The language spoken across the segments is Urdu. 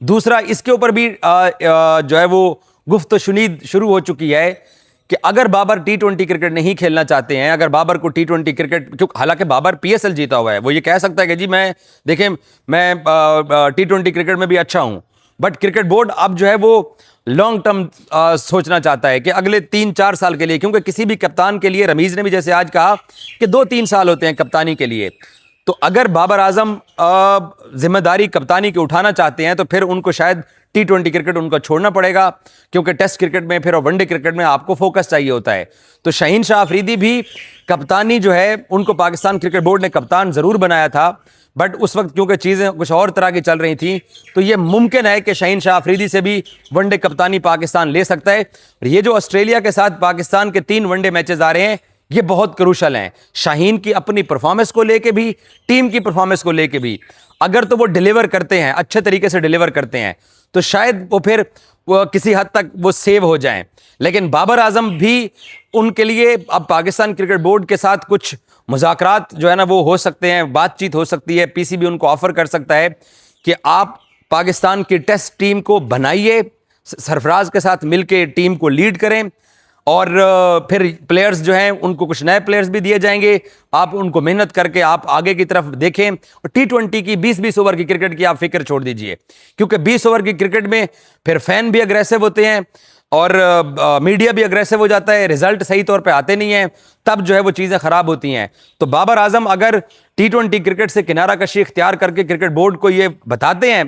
دوسرا اس کے اوپر بھی جو ہے وہ گفت و شنید شروع ہو چکی ہے کہ اگر بابر ٹی20 کرکٹ نہیں کھیلنا چاہتے ہیں, اگر بابر کو ٹی20 کرکٹ, حالانکہ بابر PSL جیتا ہوا ہے, وہ یہ کہہ سکتا ہے کہ جی میں دیکھیں میں ٹی20 کرکٹ میں بھی اچھا ہوں, بٹ کرکٹ بورڈ اب جو ہے وہ لانگ ٹرم سوچنا چاہتا ہے کہ اگلے 3-4 سال کے لیے, کیونکہ کسی بھی کپتان کے لیے, رمیز نے بھی جیسے آج کہا کہ 2-3 سال ہوتے ہیں کپتانی کے لیے, تو اگر بابر اعظم ذمہ داری کپتانی کی اٹھانا چاہتے ہیں تو پھر ان کو شاید ٹی20 کرکٹ ان کو چھوڑنا پڑے گا, کیونکہ ٹیسٹ کرکٹ میں پھر ون ڈے کرکٹ میں آپ کو فوکس چاہیے ہوتا ہے. تو شاہین شاہ آفریدی بھی کپتانی جو ہے ان کو پاکستان کرکٹ بورڈ نے کپتان ضرور بنایا تھا, بٹ اس وقت کیونکہ چیزیں کچھ اور طرح کی چل رہی تھیں تو یہ ممکن ہے کہ شاہین شاہ آفریدی سے بھی ون ڈے کپتانی پاکستان لے سکتا ہے. یہ جو آسٹریلیا کے ساتھ پاکستان کے 3 ون ڈے میچز آ رہے ہیں یہ بہت کروشل ہیں, شاہین کی اپنی پرفارمنس کو لے کے بھی, ٹیم کی پرفارمنس کو لے کے بھی. اگر تو وہ ڈیلیور کرتے ہیں, اچھے طریقے سے ڈیلیور کرتے ہیں, تو شاید وہ پھر کسی حد تک وہ سیو ہو جائیں. لیکن بابر اعظم بھی ان کے لیے اب پاکستان کرکٹ بورڈ کے ساتھ کچھ مذاکرات جو ہے نا وہ ہو سکتے ہیں, بات چیت ہو سکتی ہے. PCB ان کو آفر کر سکتا ہے کہ آپ پاکستان کی ٹیسٹ ٹیم کو بنائیے, سرفراز کے ساتھ مل کے ٹیم کو لیڈ کریں, اور پھر پلیئرز جو ہیں ان کو کچھ نئے پلیئرز بھی دیے جائیں گے, آپ ان کو محنت کر کے آپ آگے کی طرف دیکھیں. اور ٹی20 کی 20-20 اوور کی کرکٹ کی آپ فکر چھوڑ دیجئے, کیونکہ 20 اوور کی کرکٹ میں پھر فین بھی اگریسو ہوتے ہیں اور میڈیا بھی اگریسو ہو جاتا ہے, رزلٹ صحیح طور پہ آتے نہیں ہیں, تب جو ہے وہ چیزیں خراب ہوتی ہیں. تو بابر اعظم اگر ٹی20 کرکٹ سے کنارہ کشی اختیار کر کے کرکٹ بورڈ کو یہ بتاتے ہیں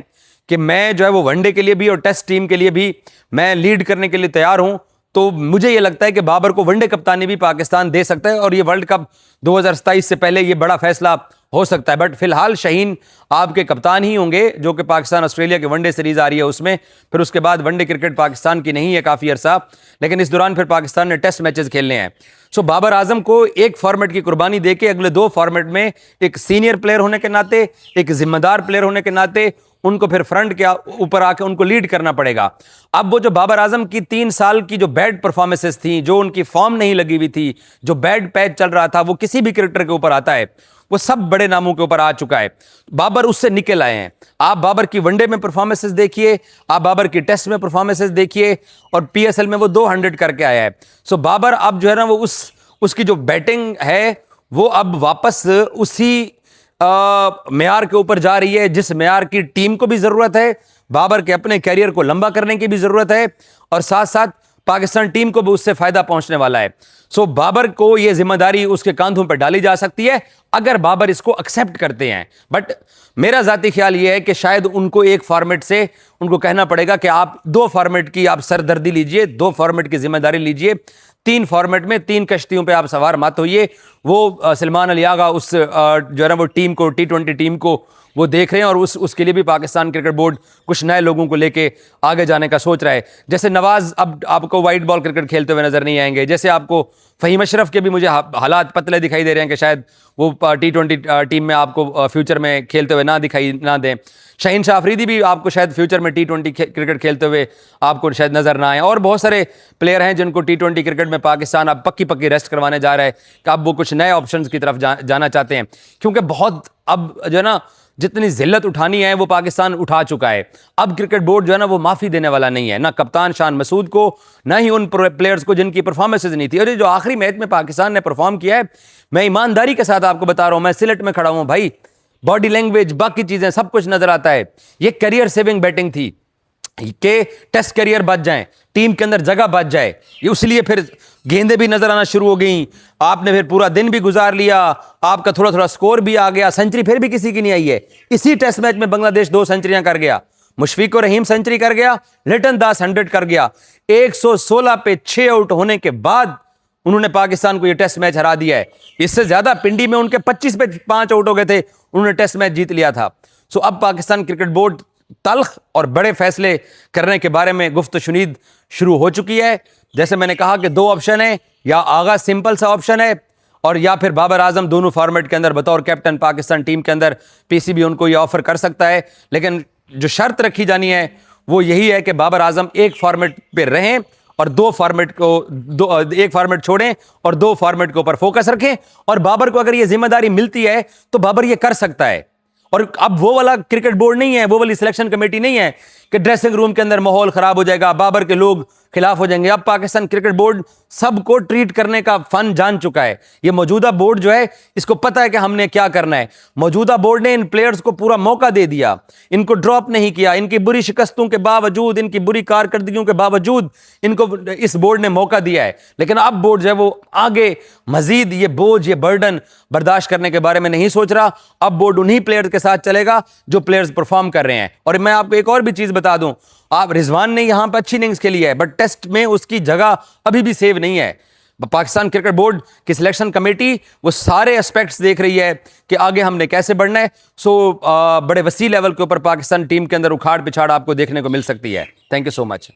کہ میں جو ہے وہ ون ڈے کے لیے بھی اور ٹیسٹ ٹیم کے لیے بھی میں لیڈ کرنے کے لیے تیار ہوں, تو مجھے یہ لگتا ہے کہ بابر کو ون ڈے کپتانی بھی پاکستان دے سکتا ہے, اور یہ ورلڈ کپ 2027 سے پہلے یہ بڑا فیصلہ ہو سکتا ہے. بٹ فی الحال شاہین آپ کے کپتان ہی ہوں گے, جو کہ پاکستان آسٹریلیا کے ون ڈے سیریز آ رہی ہے اس میں, پھر اس کے بعد ون ڈے کرکٹ پاکستان کی نہیں ہے کافی عرصہ, لیکن اس دوران پھر پاکستان نے ٹیسٹ میچز کھیلنے ہیں. سو بابر اعظم کو ایک فارمیٹ کی قربانی دے کے اگلے 2 فارمیٹ میں ایک سینئر پلیئر ہونے کے ناطے, ایک ذمہ دار پلیئر ہونے کے ناطے ان کو پھر فرنٹ کے اوپر آ کے ان کو لیڈ کرنا پڑے گا. اب وہ جو بابر اعظم کی 3 سال کی جو بیڈ پرفارمنسز تھیں, جو ان کی فارم نہیں لگی ہوئی تھی, جو بیڈ پیچ چل رہا تھا, وہ کسی بھی کرکٹر کے اوپر آتا ہے, وہ سب بڑے ناموں کے اوپر آ چکا ہے. بابر اس سے نکل آئے ہیں. آپ بابر کی ون ڈے میں پرفارمنسز دیکھیے, آپ بابر کی ٹیسٹ میں پرفارمنسز دیکھیے, اور PSL میں وہ 200 کر کے آیا ہے. سو بابر اب جو ہے نا وہ اس کی جو بیٹنگ ہے وہ اب واپس اسی معیار کے اوپر جا رہی ہے جس معیار کی ٹیم کو بھی ضرورت ہے, بابر کے اپنے کیریئر کو لمبا کرنے کی بھی ضرورت ہے, اور ساتھ ساتھ پاکستان ٹیم کو بھی اس سے فائدہ پہنچنے والا ہے. سو بابر کو یہ ذمہ داری اس کے کاندھوں پر ڈالی جا سکتی ہے اگر بابر اس کو ایکسیپٹ کرتے ہیں. بٹ میرا ذاتی خیال یہ ہے کہ شاید ان کو ایک فارمیٹ سے ان کو کہنا پڑے گا کہ آپ 2 فارمیٹ کی آپ سردردی لیجئے, 2 فارمیٹ کی ذمہ داری لیجئے, 3 فارمیٹ میں 3 کشتیوں پہ آپ سوار مت ہوئیے. وہ سلمان علی آغا اس جو ہے نا وہ ٹیم کو, ٹی20 ٹیم کو وہ دیکھ رہے ہیں, اور اس کے لیے بھی پاکستان کرکٹ بورڈ کچھ نئے لوگوں کو لے کے آگے جانے کا سوچ رہا ہے. جیسے نواز اب آپ کو وائٹ بال کرکٹ کھیلتے ہوئے نظر نہیں آئیں گے, جیسے آپ کو فہیم اشرف کے بھی مجھے حالات پتلے دکھائی دے رہے ہیں کہ شاید وہ ٹی20 ٹیم میں آپ کو فیوچر میں کھیلتے ہوئے نہ دیں. شاہین شاہ آفریدی بھی آپ کو شاید فیوچر میں ٹی20 کرکٹ کھیلتے ہوئے آپ کو شاید نظر نہ آئیں, اور بہت سارے پلیئر ہیں جن کو ٹی20 کرکٹ میں پاکستان اب پکی ریسٹ کروانے جا رہا ہے کہ اب وہ کچھ نئے آپشنز کی طرف جانا چاہتے ہیں, کیونکہ بہت اب جو ہے نا جتنی ذلت اٹھانی ہے وہ پاکستان اٹھا چکا ہے. اب کرکٹ بورڈ جو ہے نا وہ معافی دینے والا نہیں ہے, نہ کپتان شان مسعود کو, نہ ہی ان پلیئرز کو جن کی پرفارمنسز نہیں تھی. اور یہ جو آخری میچ میں پاکستان نے پرفارم کیا ہے, میں ایمانداری کے ساتھ آپ کو بتا رہا ہوں, میں سلٹ میں کھڑا ہوں بھائی, باڈی لینگویج باقی چیزیں سب کچھ نظر آتا ہے. یہ کیریئر سیونگ بیٹنگ تھی کہ ٹیسٹ کیریئر بچ جائیں, ٹیم کے اندر جگہ بچ جائے, یہ اس لیے پھر گیندیں بھی نظر آنا شروع ہو گئیں, آپ نے پھر پورا دن بھی گزار لیا, آپ کا تھوڑا سکور بھی آ گیا, سنچری پھر بھی کسی کی نہیں آئی ہے. اسی ٹیسٹ میچ میں بنگلہ دیش 2 سنچریاں کر گیا, مشفیق الرحیم سنچری کر گیا, لٹن داس 100 کر گیا. 116 پہ 6 آؤٹ ہونے کے بعد انہوں نے پاکستان کو یہ ٹیسٹ میچ ہرا دیا ہے. اس سے زیادہ پنڈی میں ان کے 25 پہ 5 آؤٹ ہو گئے تھے, انہوں نے ٹیسٹ میچ جیت لیا تھا. سو اب پاکستان کرکٹ بورڈ تلخ اور بڑے فیصلے کرنے کے بارے میں گفت و شنید شروع ہو چکی ہے. جیسے میں نے کہا کہ 2 آپشن ہیں, یا آغا سمپل سا آپشن ہے, اور یا پھر بابر اعظم دونوں فارمیٹ کے اندر بطور کیپٹن پاکستان ٹیم کے اندر PCB ان کو یہ آفر کر سکتا ہے. لیکن جو شرط رکھی جانی ہے وہ یہی ہے کہ بابر اعظم ایک فارمیٹ پہ رہیں اور 2 فارمیٹ کو ایک فارمیٹ چھوڑیں اور 2 فارمیٹ کے اوپر فوکس رکھیں. اور بابر کو اگر یہ ذمہ داری ملتی ہے تو بابر یہ کر سکتا ہے. اور اب وہ والا کرکٹ بورڈ نہیں ہے, وہ والی سلیکشن کمیٹی نہیں ہے کہ ڈریسنگ روم کے اندر ماحول خراب ہو جائے گا, بابر کے لوگ خلاف ہو جائیں گے. اب پاکستان کرکٹ بورڈ سب کو ٹریٹ کرنے کا فن جان چکا ہے. یہ موجودہ بورڈ جو ہے اس کو پتہ ہے کہ ہم نے کیا کرنا ہے. موجودہ بورڈ نے ان پلیئرز کو پورا موقع دے دیا, ان کو ڈراپ نہیں کیا. ان کی بری شکستوں کے باوجود, ان کی بری کارکردگیوں کے باوجود ان کو اس بورڈ نے موقع دیا ہے. لیکن اب بورڈ جو ہے وہ آگے مزید یہ بوجھ, یہ برڈن برداشت کرنے کے بارے میں نہیں سوچ رہا. اب بورڈ انہی پلیئرز کے ساتھ چلے گا جو پلیئرز پرفارم کر رہے ہیں. اور میں آپ کو ایک اور بھی چیز بتا دوں, آپ رضوان نے یہاں پہ اچھی اننگز کھیلی ہے بٹ ٹیسٹ میں اس کی جگہ ابھی بھی سیو نہیں ہے. پاکستان کرکٹ بورڈ کی سلیکشن کمیٹی وہ سارے اسپیکٹس دیکھ رہی ہے کہ آگے ہم نے کیسے بڑھنا ہے. بڑے وسیع لیول کے اوپر پاکستان ٹیم کے اندر اکھاڑ پچھاڑ آپ کو دیکھنے کو مل سکتی ہے. Thank you so much.